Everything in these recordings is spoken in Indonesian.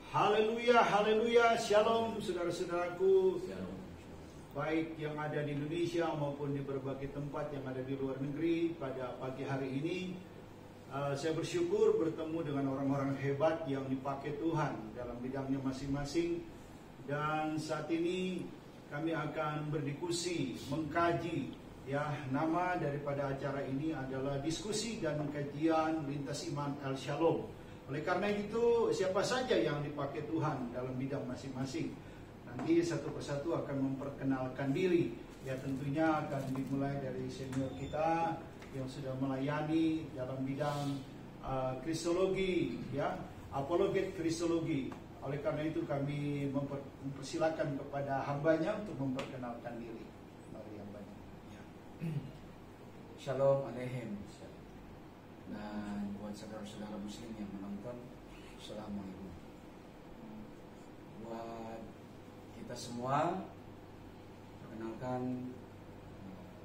Haleluya, haleluya, shalom saudara-saudaraku. Shalom. Baik yang ada di Indonesia maupun di berbagai tempat yang ada di luar negeri. Pada pagi hari ini saya bersyukur bertemu dengan orang-orang hebat yang dipakai Tuhan dalam bidangnya masing-masing. Dan saat ini kami akan berdiskusi, mengkaji. Ya, nama daripada acara ini adalah diskusi dan kajian lintas iman El Shalom. Oleh karena itu, siapa saja yang dipakai Tuhan dalam bidang masing-masing, nanti satu persatu akan memperkenalkan diri. Ya, tentunya akan dimulai dari senior kita yang sudah melayani dalam bidang kristologi, ya, apologet kristologi. Oleh karena itu kami mempersilakan kepada hambanya untuk memperkenalkan diri. Mari hambanya. Ya. Shalom Aleichem. Dan buat saudara-saudara muslim yang menonton, Assalamualaikum. Buat kita semua, perkenalkan,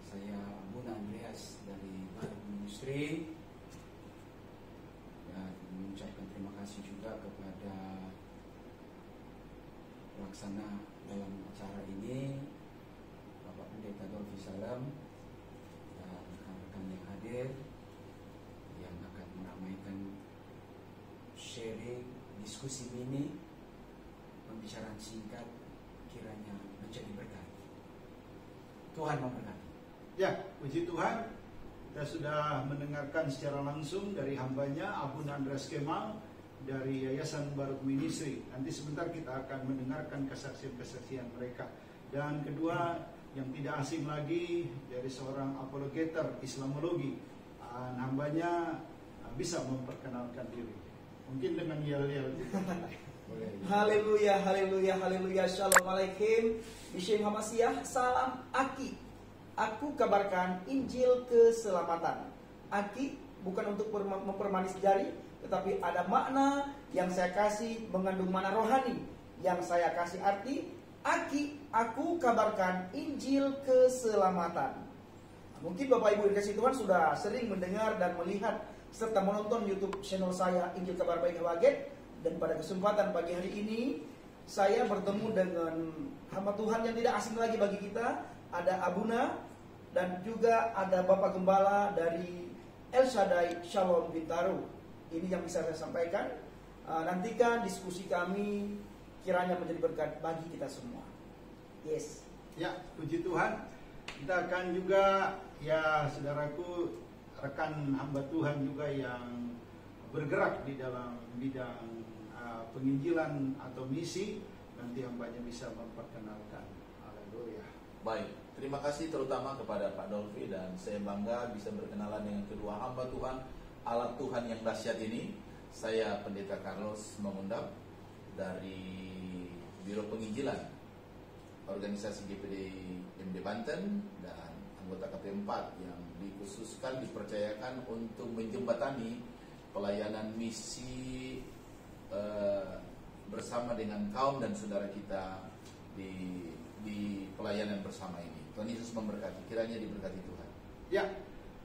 saya Abuna Andreas dari Baru Ministry. Dan mengucapkan terima kasih juga kepada pelaksana dalam acara ini, Bapak Pendeta Dolfi Salam dan rekan-rekan yang hadir, yang akan meramaikan sharing, diskusi mini, pembicaraan singkat, kiranya menjadi berkat. Tuhan memberkati. Ya, puji Tuhan, kita sudah mendengarkan secara langsung dari hambanya Abuna Andreas Kemal dari Yayasan Baru Ministry. Nanti sebentar kita akan mendengarkan kesaksian-kesaksian mereka. Dan kedua, yang tidak asing lagi, dari seorang apologeter Islamologi, hambanya bisa memperkenalkan diri. Mungkin dengan yel-yel gitu. Haleluya, haleluya, haleluya. Shalom Aleichem. Bishem Hamasiah. Salam Aki. Aku kabarkan Injil keselamatan. Aki bukan untuk mempermanis jari, tetapi ada makna yang saya kasih mengandung makna rohani. Yang saya kasih arti, Aki, aku kabarkan Injil keselamatan. Mungkin Bapak Ibu dikasih Tuhan sudah sering mendengar dan melihat serta menonton YouTube channel saya Injil Kabar Baik Habaget. Dan pada kesempatan pagi hari ini saya bertemu dengan hamba Tuhan yang tidak asing lagi bagi kita. Ada Abuna dan juga ada Bapak Gembala dari El Shaddai Shalom Bintaro. Ini yang bisa saya sampaikan. Nantikan diskusi kami kiranya menjadi berkat bagi kita semua. Yes. Ya, puji Tuhan. Kita akan juga, ya saudaraku, rekan hamba Tuhan juga yang bergerak di dalam bidang penginjilan atau misi. Nanti hambanya bisa memperkenalkan. Haleluya. Baik, terima kasih terutama kepada Pak Dolfi, dan saya bangga bisa berkenalan dengan kedua hamba Tuhan, alat Tuhan yang dahsyat ini. Saya Pendeta Carlos mengundang dari Biro Penginjilan Organisasi GPD MD Banten dan anggota KP4 yang dikhususkan, dipercayakan untuk menjembatani pelayanan misi bersama dengan kaum dan saudara kita di pelayanan bersama ini. Tuhan Yesus memberkati, kiranya diberkati Tuhan. Ya,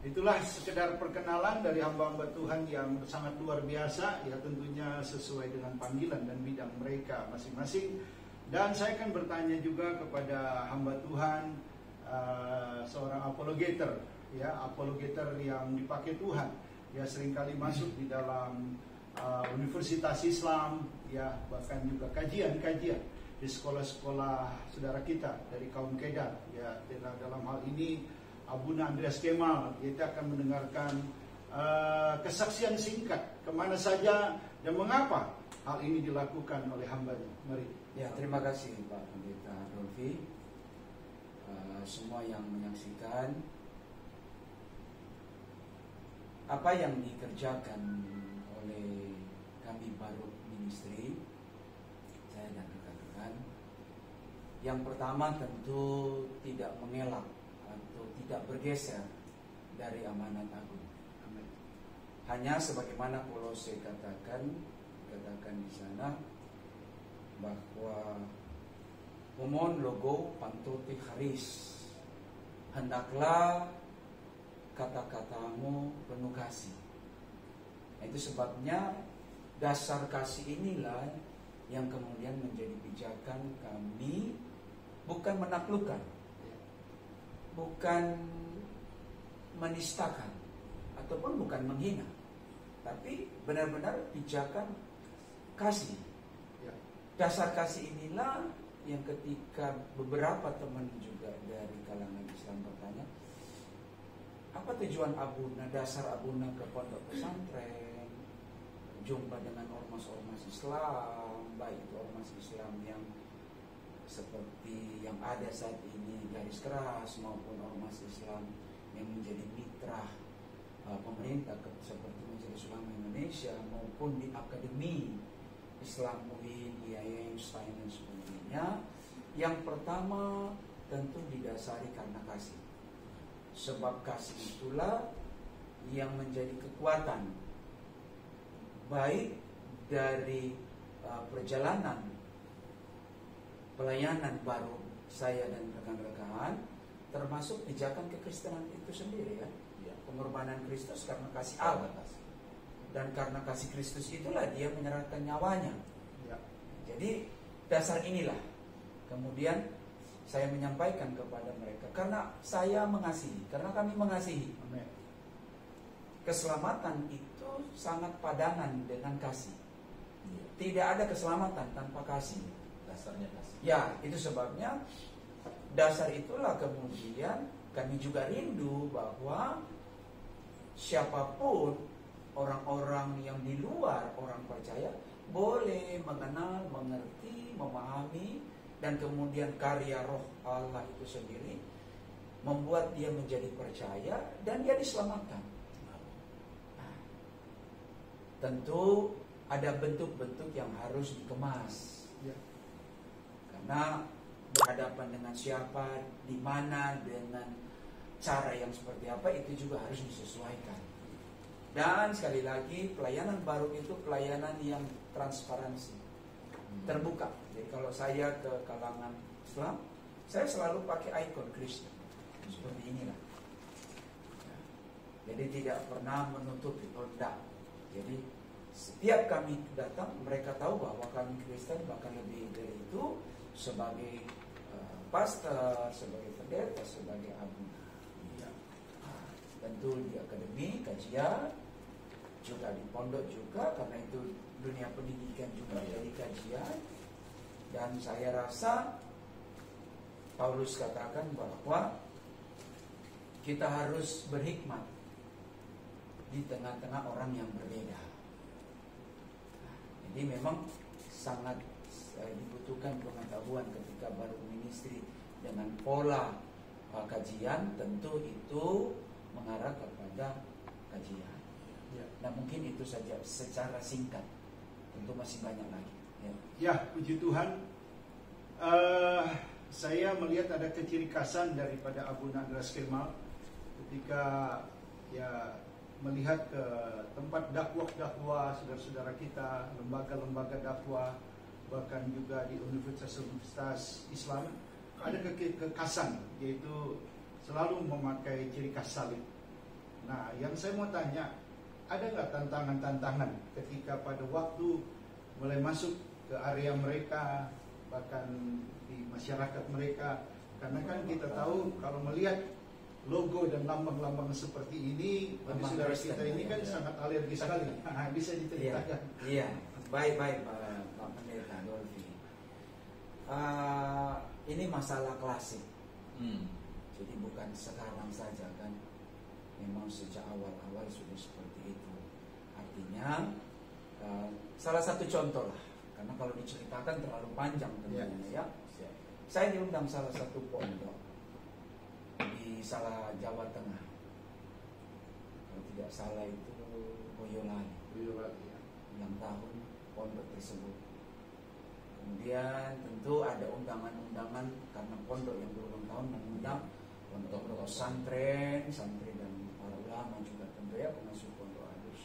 itulah sekedar perkenalan dari hamba-hamba Tuhan yang sangat luar biasa, ya tentunya sesuai dengan panggilan dan bidang mereka masing-masing. Dan saya akan bertanya juga kepada hamba Tuhan, seorang apologeter, ya apologeter yang dipakai Tuhan, ya seringkali masuk di dalam universitas Islam, ya bahkan juga kajian-kajian di sekolah-sekolah saudara kita dari kaum Kedah, ya dalam hal ini Abuna Andreas Kemal. Kita akan mendengarkan kesaksian singkat kemana saja dan mengapa hal ini dilakukan oleh hambanya. Mari. Ya, terima kasih Pak Pendeta Dolfi. Semua yang menyaksikan apa yang dikerjakan oleh kami Baru Ministry, saya dan rekan-rekan, yang pertama tentu tidak mengelak atau tidak bergeser dari amanat agung. Amin. Hanya sebagaimana Kolose katakan di sana, bahwa umon logo pantoti haris, hendaklah kata-katamu penuh kasih. Itu sebabnya dasar kasih inilah yang kemudian menjadi pijakan kami bukan menaklukkan, bukan menistakan, ataupun bukan menghina, tapi benar-benar pijakan kasih. Dasar kasih inilah yang ketika beberapa teman juga dari kalangan Islam bertanya, apa tujuan Abuna, dasar Abuna ke pondok pesantren, jumpa dengan ormas-ormas Islam, baik itu ormas Islam yang seperti yang ada saat ini garis keras maupun ormas Islam yang menjadi mitra pemerintah seperti Majelis Ulama Indonesia maupun di Akademi Islam UI, IAIN, Stein dan sebagainya. Yang pertama tentu didasari karena kasih. Sebab kasih itulah yang menjadi kekuatan baik dari perjalanan pelayanan baru saya dan rekan-rekan, termasuk pijakan kekristenan itu sendiri kan. Pengorbanan Kristus karena kasih Allah. Dan karena kasih Kristus itulah dia menyerahkan nyawanya. Jadi dasar inilah kemudian saya menyampaikan kepada mereka, karena saya mengasihi, karena kami mengasihi. Amen. Keselamatan itu sangat padangan dengan kasih. Tidak ada keselamatan tanpa kasih. Dasarnya kasih. Ya, itu sebabnya dasar itulah kemudian kami juga rindu bahwa siapapun orang-orang yang di luar orang percaya boleh mengenal, mengerti, memahami, dan kemudian karya roh Allah itu sendiri membuat dia menjadi percaya dan dia diselamatkan. Nah, tentu ada bentuk-bentuk yang harus dikemas. Karena berhadapan dengan siapa, di mana, dengan cara yang seperti apa, itu juga harus disesuaikan. Dan sekali lagi, pelayanan baru itu pelayanan yang transparansi, terbuka. Jadi kalau saya ke kalangan Islam, saya selalu pakai ikon Kristen seperti inilah. Jadi tidak pernah menutupi, tidak. Jadi setiap kami datang, mereka tahu bahwa kami Kristen, bahkan lebih dari itu, sebagai pastor, sebagai pendeta, sebagai abuna. Tentu di akademi, kajian, juga di pondok juga, karena itu dunia pendidikan juga jadi kajian. Dan saya rasa Paulus katakan bahwa kita harus berhikmat di tengah-tengah orang yang berbeda. Jadi memang sangat dibutuhkan pengetahuan ketika baru ministry dengan pola kajian, tentu itu mengarah kepada kajian. Nah mungkin itu saja secara singkat. Tentu masih banyak lagi. Ya, puji Tuhan. Saya melihat ada kecirikasan daripada Abuna Andreas Kemal ketika ya melihat ke tempat dakwah-dakwah saudara-saudara kita, lembaga-lembaga dakwah, bahkan juga di universitas-universitas Islam, ada kekhasan, yaitu selalu memakai ciri khas salib. Nah, yang saya mau tanya, ada nggak tantangan-tantangan ketika pada waktu mulai masuk ke area mereka, bahkan di masyarakat mereka? Karena kan kita tahu kalau melihat logo dan lambang-lambang seperti ini, bagi saudara kita ini kan sangat alergi sekali. Bisa diceritakan? Iya, baik-baik Pak Pendeta Dolfi. Ini masalah klasik. Jadi bukan sekarang saja kan, memang sejak awal-awal sudah seperti itu. Artinya salah satu contoh lah, karena kalau diceritakan terlalu panjang tentunya ya. Saya diundang salah satu pondok di Jawa Tengah, kalau tidak salah itu Boyolali ya. Yang tahun pondok tersebut. Kemudian tentu ada undangan-undangan karena pondok yang berulang tahun mengundang untuk santri dan para ulama juga tentu ya, pengasuh pondok Al-Hus.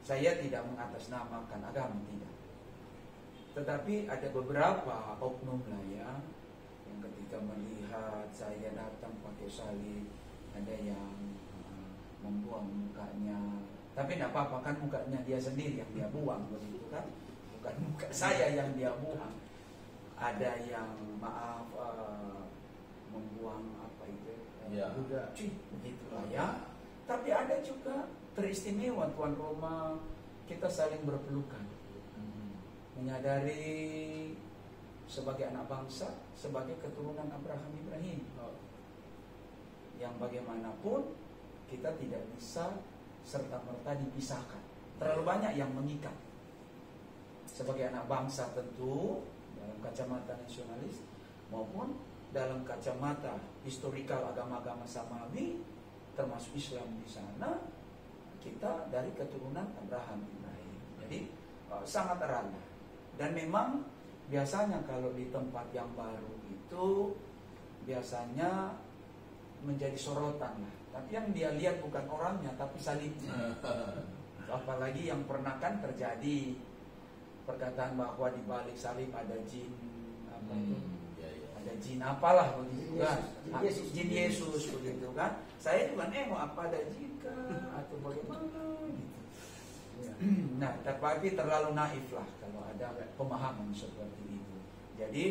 Saya tidak mengatasnamakan agama, tidak. Tetapi ada beberapa oknum lah ya, yang ketika melihat saya datang pakai salib, ada yang membuang mukanya. Tapi tidak apa-apa kan, mukanya dia sendiri yang dia buang begitu kan. bukan saya yang dia buang. Ada yang maaf membuang apa itu begitulah ya. Tapi ada juga teristimewa tuan rumah, kita saling berpelukan, menyadari sebagai anak bangsa, sebagai keturunan Abraham Ibrahim, yang bagaimanapun kita tidak bisa serta-merta dipisahkan. Terlalu banyak yang mengikat. Sebagai anak bangsa tentu dalam kacamata nasionalis maupun dalam kacamata historikal agama-agama Samawi, termasuk Islam di sana, kita dari keturunan Abraham Ibrahim. Jadi sangat erat. Dan memang biasanya kalau di tempat yang baru itu biasanya menjadi sorotan lah. Tapi yang dia lihat bukan orangnya, tapi salibnya. Apalagi yang pernah kan terjadi perkataan bahwa di balik salib ada jin apa itu? Ada jin apalah begitu kan? Jin Yesus begitu kan? Saya juga nengok apa ada jin kah atau bagaimana gitu. Nah, tapi terlalu naif lah kalau ada pemahaman seperti itu. Jadi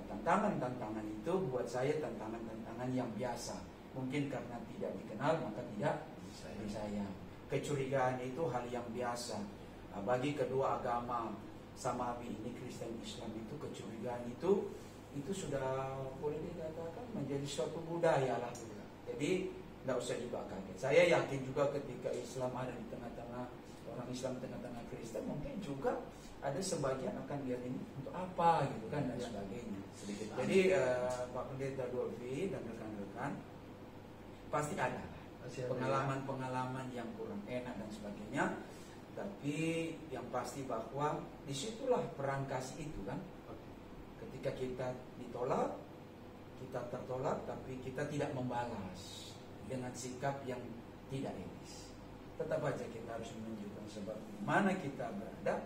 tantangan-tantangan itu buat saya tantangan-tantangan yang biasa. Mungkin karena tidak dikenal maka tidak disayang. Kecurigaan itu hal yang biasa. Bagi kedua agama Samawi ini, Kristen Islam itu, kecurigaan itu sudah boleh dikatakan menjadi suatu budaya lah. Jadi tidak usah juga kaget. Saya yakin juga ketika Islam ada di tengah-tengah orang Islam, tengah-tengah Kristen, mungkin juga ada sebagian akan lihat ini untuk apa gitu kan dan sebagainya. Jadi Pak Pendeta Dolfi dan rekan-rekan pasti ada pengalaman-pengalaman yang kurang enak dan sebagainya. Tapi yang pasti bahwa disitulah peran kasih itu kan. Ketika kita ditolak, kita tertolak, tapi kita tidak membalas dengan sikap yang tidak etis. Tetap aja kita harus menunjukkan sebab mana kita berada.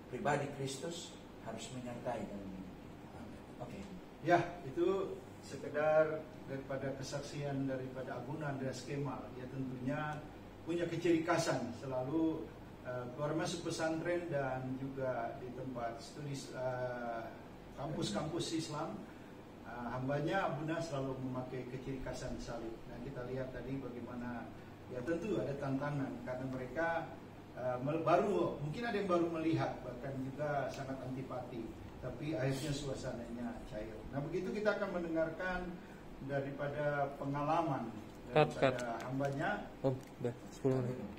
Pribadi Kristus harus menyertai dalam hidup kita. Oke. Ya, itu sekedar daripada kesaksian daripada Abuna Andreas Kemal. Dia tentunya punya kecirikasan selalu keluar masuk pesantren dan juga di tempat studi kampus-kampus Islam. Hambanya Abuna selalu memakai kecirikasan salib. Nah, kita lihat tadi bagaimana ya tentu ada tantangan karena mereka baru, mungkin ada yang baru melihat, bahkan juga sangat antipati, tapi akhirnya suasananya cair. Nah, begitu kita akan mendengarkan daripada pengalaman daripada hambanya.